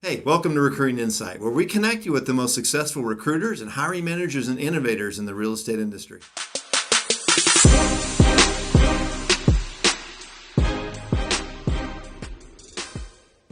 Hey, welcome to Recruiting Insight, where we connect you with the most successful recruiters and hiring managers and innovators in the real estate industry.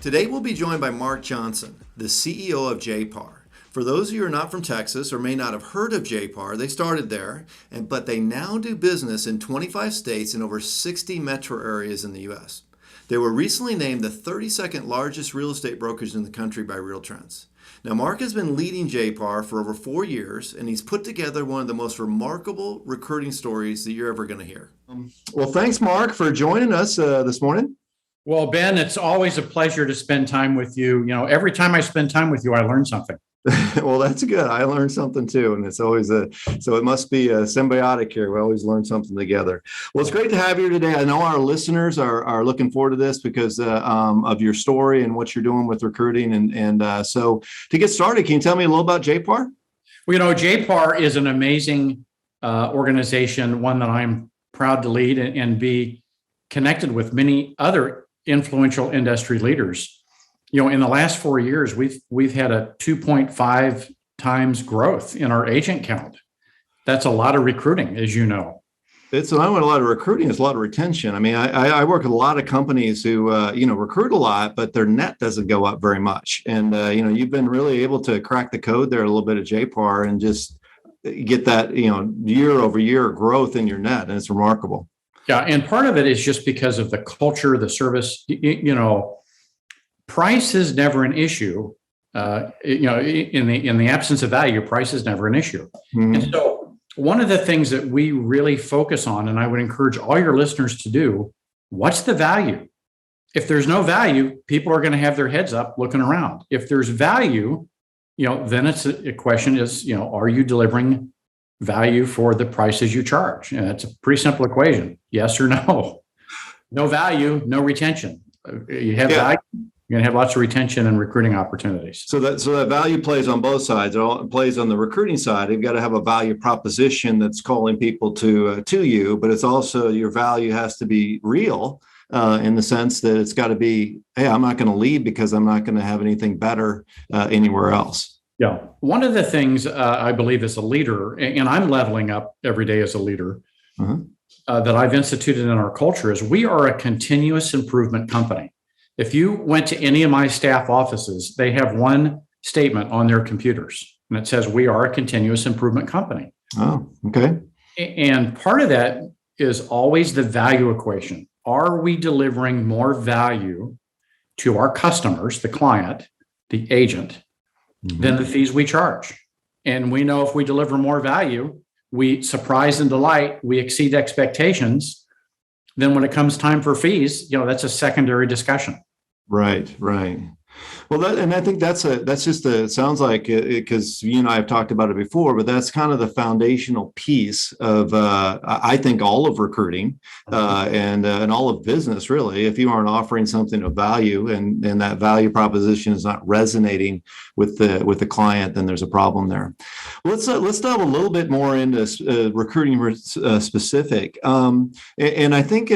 Today we'll be joined by Mark Johnson, the CEO of JPAR. For those of you who are not from Texas or may not have heard of JPAR, they started there, but they now do business in 25 states and over 60 metro areas in the U.S. They were recently named the 32nd largest real estate brokerage in the country by RealTrends. Now, Mark has been leading JPAR for over 4 years, and he's put together one of the most remarkable recruiting stories that you're ever going to hear. Well, thanks, Mark, for joining us this morning. Well, Ben, it's always a pleasure to spend time with you. Every time I spend time with you, I learn something. Well, that's good. I learned something too. And it's always so it must be a symbiotic here. We always learn something together. Well, it's great to have you today. I know our listeners are looking forward to this because of your story and what you're doing with recruiting. And so to get started, can you tell me a little about JPAR? Well, JPAR is an amazing organization, one that I'm proud to lead and be connected with many other influential industry leaders. In the last 4 years, we've had a 2.5 times growth in our agent count. That's a lot of recruiting, as you know. It's not a lot of recruiting; it's a lot of retention. I mean, I work with a lot of companies who recruit a lot, but their net doesn't go up very much. And you've been really able to crack the code there a little bit at JPAR and just get that year over year growth in your net, and it's remarkable. Yeah, and part of it is just because of the culture, the service. Price is never an issue. In the absence of value, price is never an issue. Mm-hmm. And so one of the things that we really focus on, and I would encourage all your listeners to do, what's the value? If there's no value, people are going to have their heads up looking around. If there's value, then it's a question is, are you delivering value for the prices you charge? And it's a pretty simple equation. Yes or no. No value, no retention. You have value, you're going to have lots of retention and recruiting opportunities. So that value plays on both sides. It plays on the recruiting side. You've got to have a value proposition that's calling people to you, but it's also your value has to be real in the sense that it's got to be, hey, I'm not going to leave because I'm not going to have anything better anywhere else. Yeah. One of the things I believe as a leader, and I'm leveling up every day as a leader, that I've instituted in our culture is we are a continuous improvement company. If you went to any of my staff offices, they have one statement on their computers, and it says, we are a continuous improvement company. Oh, okay. And part of that is always the value equation. Are we delivering more value to our customers, the client, the agent, than the fees we charge? And we know if we deliver more value, we surprise and delight, we exceed expectations. Then when it comes time for fees, that's a secondary discussion. Right. Well, I think it sounds like, because you and I have talked about it before, but that's kind of the foundational piece of, I think, all of recruiting and all of business, really. If you aren't offering something of value and that value proposition is not resonating with the client, then there's a problem there. Let's dive a little bit more into recruiting specific. And I think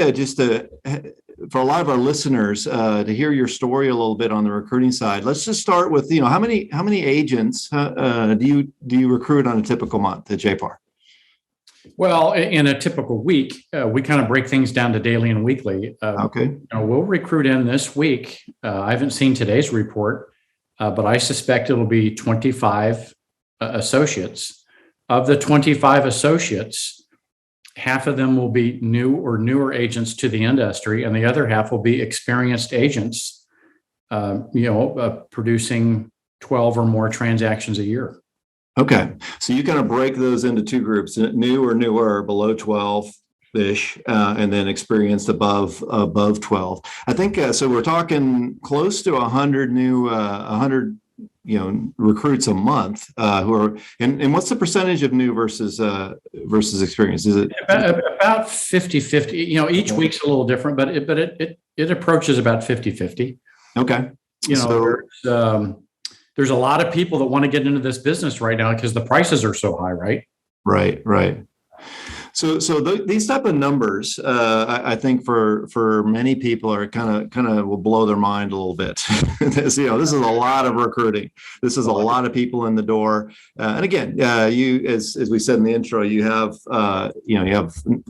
for a lot of our listeners to hear your story a little bit on the recruiting side, let's just start with, how many agents do you recruit on a typical month at JPAR? Well, in a typical week, we kind of break things down to daily and weekly. Okay. We'll recruit in this week. I haven't seen today's report, but I suspect it'll be 25 associates. Of the 25 associates, half of them will be new or newer agents to the industry, and the other half will be experienced agents, producing 12 or more transactions a year. Okay. So you kind of break those into two groups, new or newer, below 12-ish, and then experienced above 12. I think, so we're talking close to 100 recruits a month who are, and what's the percentage of new versus experience? Is it about 50-50? Each week's a little different, but it approaches about 50-50. Okay. There's a lot of people that want to get into this business right now because the prices are so high, right? Right. These type of numbers, I think for many people are kind of will blow their mind a little bit. This is a lot of recruiting. This is a lot of people in the door. And again, you as we said in the intro, you have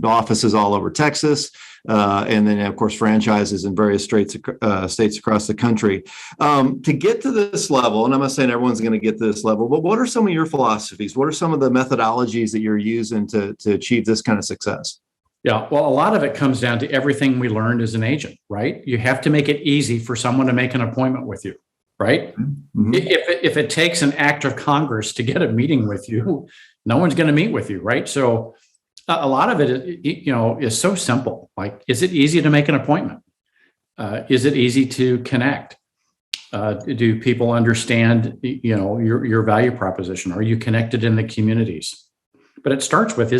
offices all over Texas, and then of course franchises in various states across the country. To get to this level, and I'm not saying everyone's going to get to this level, but what are some of your philosophies? What are some of the methodologies that you're using to achieve this kind of success? Yeah, well, a lot of it comes down to everything we learned as an agent, right? You have to make it easy for someone to make an appointment with you, right? Mm-hmm. If it takes an act of Congress to get a meeting with you, no one's going to meet with you, right? So a lot of it, is so simple. Like, is it easy to make an appointment? Is it easy to connect? Do people understand, your value proposition? Are you connected in the communities? But it starts with,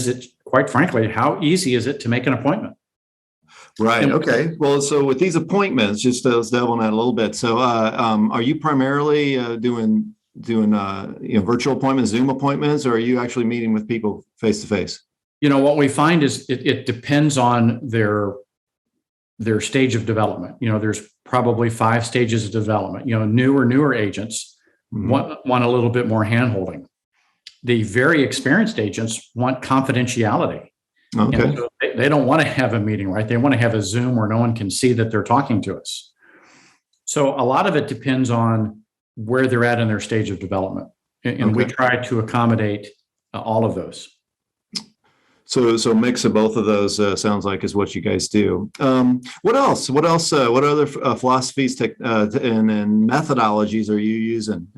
quite frankly, how easy is it to make an appointment? Right. Okay. Well, so with these appointments, just to delve on that a little bit. So, are you primarily doing virtual appointments, Zoom appointments, or are you actually meeting with people face to face? What we find is it depends on their stage of development. There's probably 5 stages of development. Newer agents want a little bit more handholding. The very experienced agents want confidentiality. Okay. So they don't want to have a meeting, right? They want to have a Zoom where no one can see that they're talking to us. So a lot of it depends on where they're at in their stage of development. And we try to accommodate all of those. So a mix of both of those sounds like is what you guys do. What else? What other philosophies and methodologies are you using?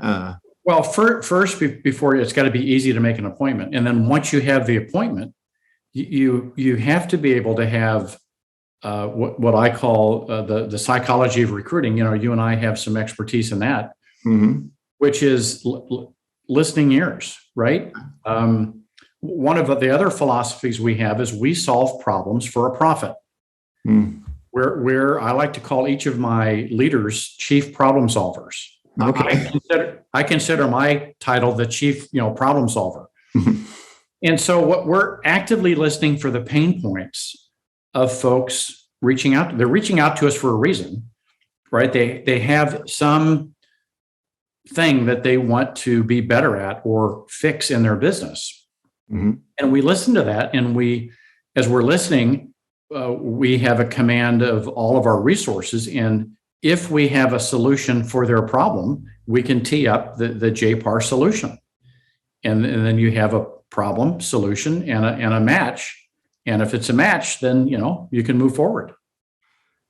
Well, first, before it's got to be easy to make an appointment. And then once you have the appointment, you have to be able to have what I call the psychology of recruiting. You and I have some expertise in that, which is listening ears, right? One of the other philosophies we have is we solve problems for a profit. Where I like to call each of my leaders chief problem solvers. Okay. I consider my title the chief, problem solver. And so what we're actively listening for the pain points of folks reaching out. They're reaching out to us for a reason, right? They have some thing that they want to be better at or fix in their business. And we listen to that. And as we're listening, we have a command of all of our resources. And if we have a solution for their problem, we can tee up the JPAR solution. And then you have a problem, solution, and a match. And if it's a match, then, you can move forward.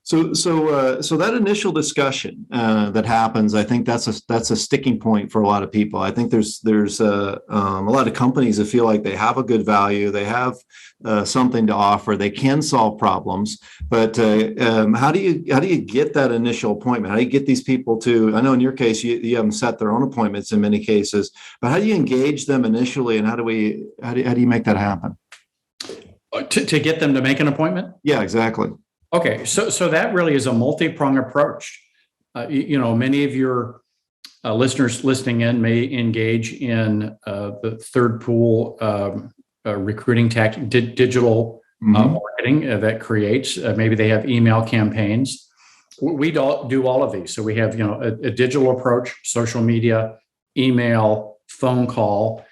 So that initial discussion that happens, I think that's a sticking point for a lot of people. I think there's a lot of companies that feel like they have a good value, they have something to offer, they can solve problems. But how do you get that initial appointment? How do you get these people to? I know in your case you have them set their own appointments in many cases, but how do you engage them initially, and how do you make that happen? To get them to make an appointment? Yeah, exactly. Okay, so that really is a multi-pronged approach. Many of your listeners listening in may engage in the third pool recruiting tactic, digital marketing that creates. Maybe they have email campaigns. We do all of these. So we have a digital approach, social media, email, phone call.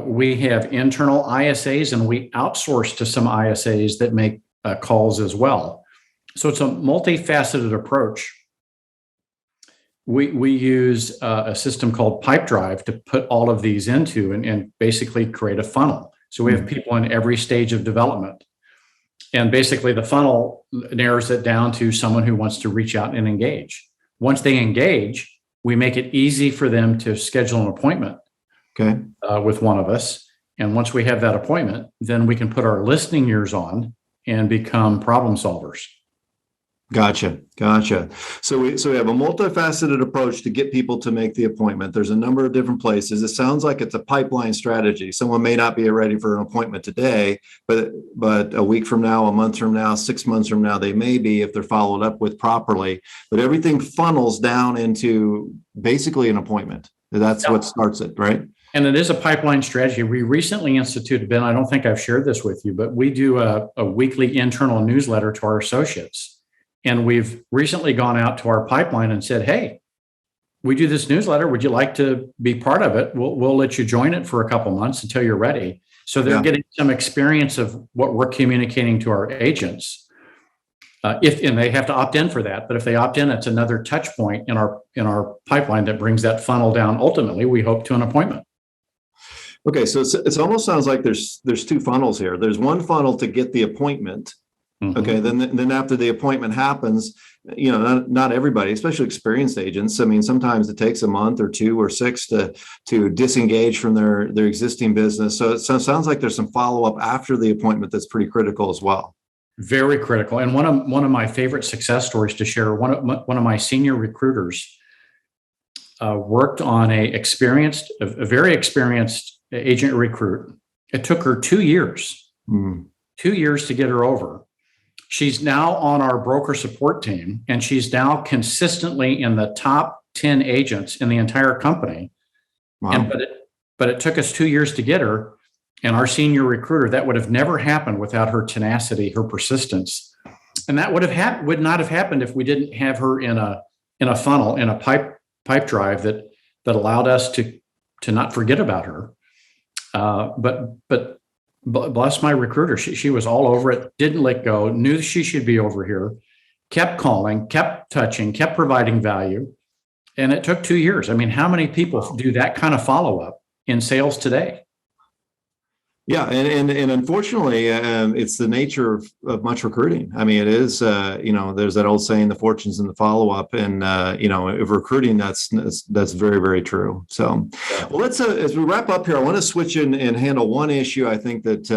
We have internal ISAs, and we outsource to some ISAs that make calls as well. So it's a multifaceted approach. We use a system called Pipedrive to put all of these into and basically create a funnel. So we have people in every stage of development. And basically the funnel narrows it down to someone who wants to reach out and engage. Once they engage, we make it easy for them to schedule an appointment with one of us. And once we have that appointment, then we can put our listening ears on and become problem solvers. Gotcha. So we have a multifaceted approach to get people to make the appointment. There's a number of different places. It sounds like it's a pipeline strategy. Someone may not be ready for an appointment today, but a week from now, a month from now, 6 months from now, they may be if they're followed up with properly. But everything funnels down into basically an appointment. That's what starts it, right? And it is a pipeline strategy. We recently instituted, Ben, I don't think I've shared this with you, but we do a weekly internal newsletter to our associates. And we've recently gone out to our pipeline and said, hey, we do this newsletter. Would you like to be part of it? We'll let you join it for a couple months until you're ready. So they're getting some experience of what we're communicating to our agents. And they have to opt in for that. But if they opt in, it's another touch point in our pipeline that brings that funnel down. Ultimately, we hope to an appointment. Okay, so it almost sounds like there's two funnels here. There's one funnel to get the appointment. Mm-hmm. Okay, then after the appointment happens, not everybody, especially experienced agents. I mean, sometimes it takes a month or 2 or 6 to disengage from their existing business. So it sounds like there's some follow-up after the appointment that's pretty critical as well. Very critical. And one of my favorite success stories to share, one of my senior recruiters worked on a very experienced agent recruit. It took her 2 years, 2 years to get her over. She's now on our broker support team, and she's now consistently in the top 10 agents in the entire company. Wow. But it took us 2 years to get her. And our senior recruiter, that would have never happened without her tenacity, her persistence. And that would not have happened if we didn't have her in a funnel, in a pipe drive that allowed us to not forget about her. But bless my recruiter, she was all over it, didn't let go, knew she should be over here, kept calling, kept touching, kept providing value. And it took 2 years. I mean, how many people do that kind of follow-up in sales today? Yeah, and unfortunately, it's the nature of much recruiting. I mean, it is, there's that old saying, the fortune's in the follow-up, and if recruiting, that's very, very true. So, well, let's as we wrap up here, I want to switch in and handle one issue I think that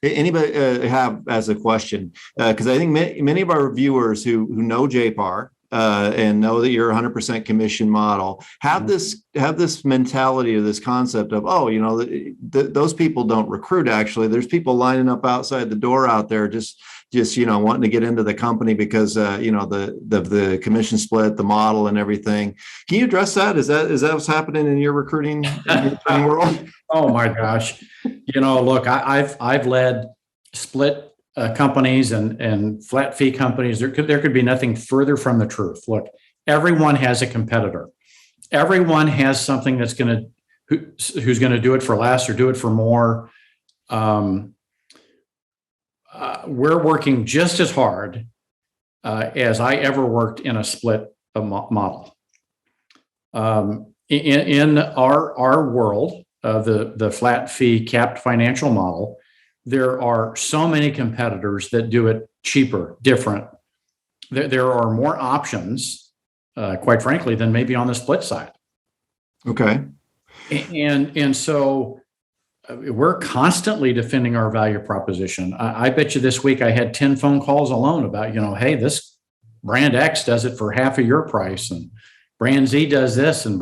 anybody have as a question, because I think many of our viewers who know JPAR. And know that you're 100% commission model, have this mentality or this concept of, those people don't recruit. Actually, there's people lining up outside the door out there just wanting to get into the company because the commission split, the model, and everything. Can you address that? Is that what's happening in your recruiting world? Oh my gosh, look, I've led split companies and flat fee companies. There could be nothing further from the truth. Look, everyone has a competitor. Everyone has something who's going to do it for less or do it for more. We're working just as hard as I ever worked in a split model. In our world of the flat fee capped financial model, there are so many competitors that do it cheaper, different. There are more options, quite frankly, than maybe on the split side. Okay. And so we're constantly defending our value proposition. I bet you this week I had 10 phone calls alone about, hey, this brand X does it for half of your price, and brand Z does this, and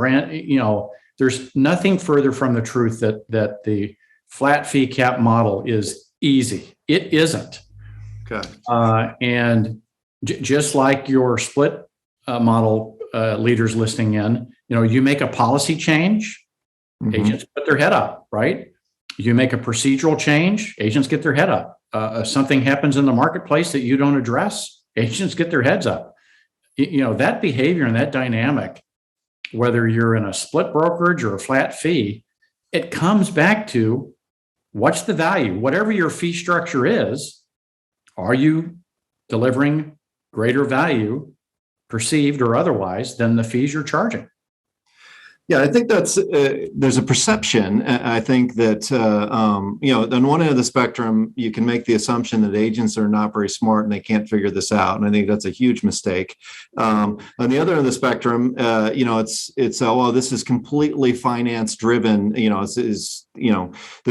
there's nothing further from the truth that the flat fee cap model is easy. It isn't. Okay. And just like your split model leaders listening in, you make a policy change, agents put their head up, right? You make a procedural change, agents get their head up. Something happens in the marketplace that you don't address, agents get their heads up. That behavior and that dynamic, whether you're in a split brokerage or a flat fee, it comes back to, what's the value? Whatever your fee structure is, are you delivering greater value, perceived or otherwise, than the fees you're charging? Yeah, I think that's there's a perception. I think that on one end of the spectrum, you can make the assumption that agents are not very smart and they can't figure this out, and I think that's a huge mistake. On the other end of the spectrum, it's this is completely finance driven. There's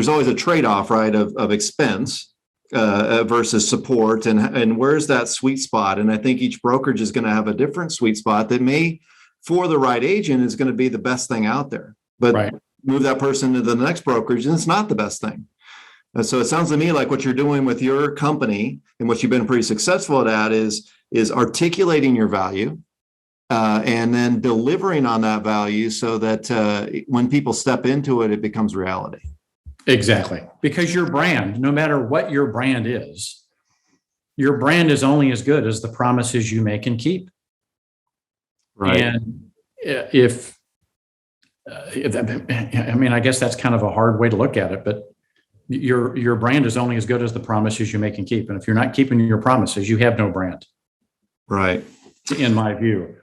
always a trade-off, right, of expense versus support, and where's that sweet spot? And I think each brokerage is going to have a different sweet spot that may, for the right agent, is going to be the best thing out there. But right. Move that person to the next brokerage and it's not the best thing. And so it sounds to me like what you're doing with your company and what you've been pretty successful at is articulating your value, and then delivering on that value so that when people step into it, it becomes reality. Exactly. Because your brand, no matter what your brand is only as good as the promises you make and keep. Right. And I mean, I guess that's kind of a hard way to look at it, but your brand is only as good as the promises you make and keep. And if you're not keeping your promises, you have no brand. Right. In my view.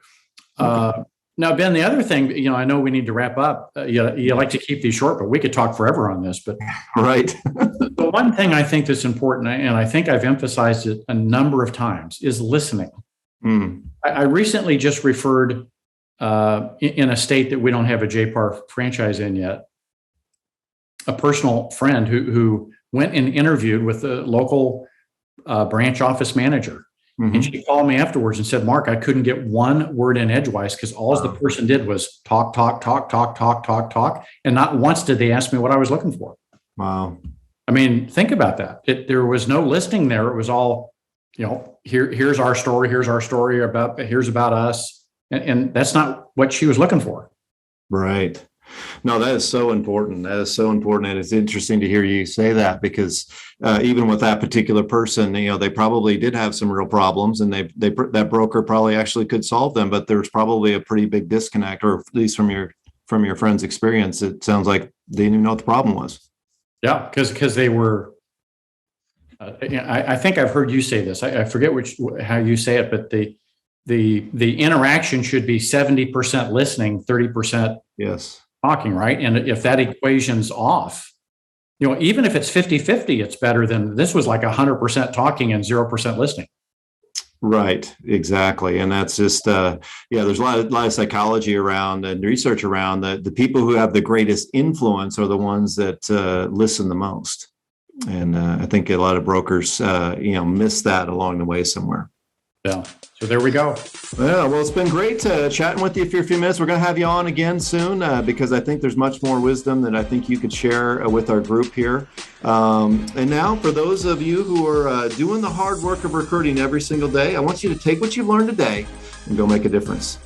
Now, Ben, the other thing, I know we need to wrap up. You like to keep these short, but we could talk forever on this. But right. The one thing I think that's important, and I think I've emphasized it a number of times, is listening. I recently just referred in a state that we don't have a JPAR franchise in yet, a personal friend who went and interviewed with the local branch office manager. And she called me afterwards and said, Mark, I couldn't get one word in edgewise because all the person did was talk. And not once did they ask me what I was looking for. Wow. I mean, think about that. There was no listing there. It was all, here's our story. Here's our story here's about us. And that's not what she was looking for. Right. No, that is so important. That is so important. And it's interesting to hear you say that because even with that particular person, they probably did have some real problems and that broker probably actually could solve them, but there's probably a pretty big disconnect, or at least from your friend's experience, it sounds like they didn't even know what the problem was. Yeah, because they were, I think I've heard you say this. I forget how you say it, but the interaction should be 70% listening, 30% yes. talking, right? And if that equation's off, even if it's 50-50, it's better than this was like 100% talking and 0% listening. Right, exactly. And that's just, there's a lot of psychology around and research around the people who have the greatest influence are the ones that listen the most. And I think a lot of brokers, miss that along the way somewhere. Yeah. So there we go. Yeah, well, it's been great chatting with you for a few minutes. We're going to have you on again soon because I think there's much more wisdom that I think you could share with our group here. And now, for those of you who are doing the hard work of recruiting every single day, I want you to take what you've learned today and go make a difference.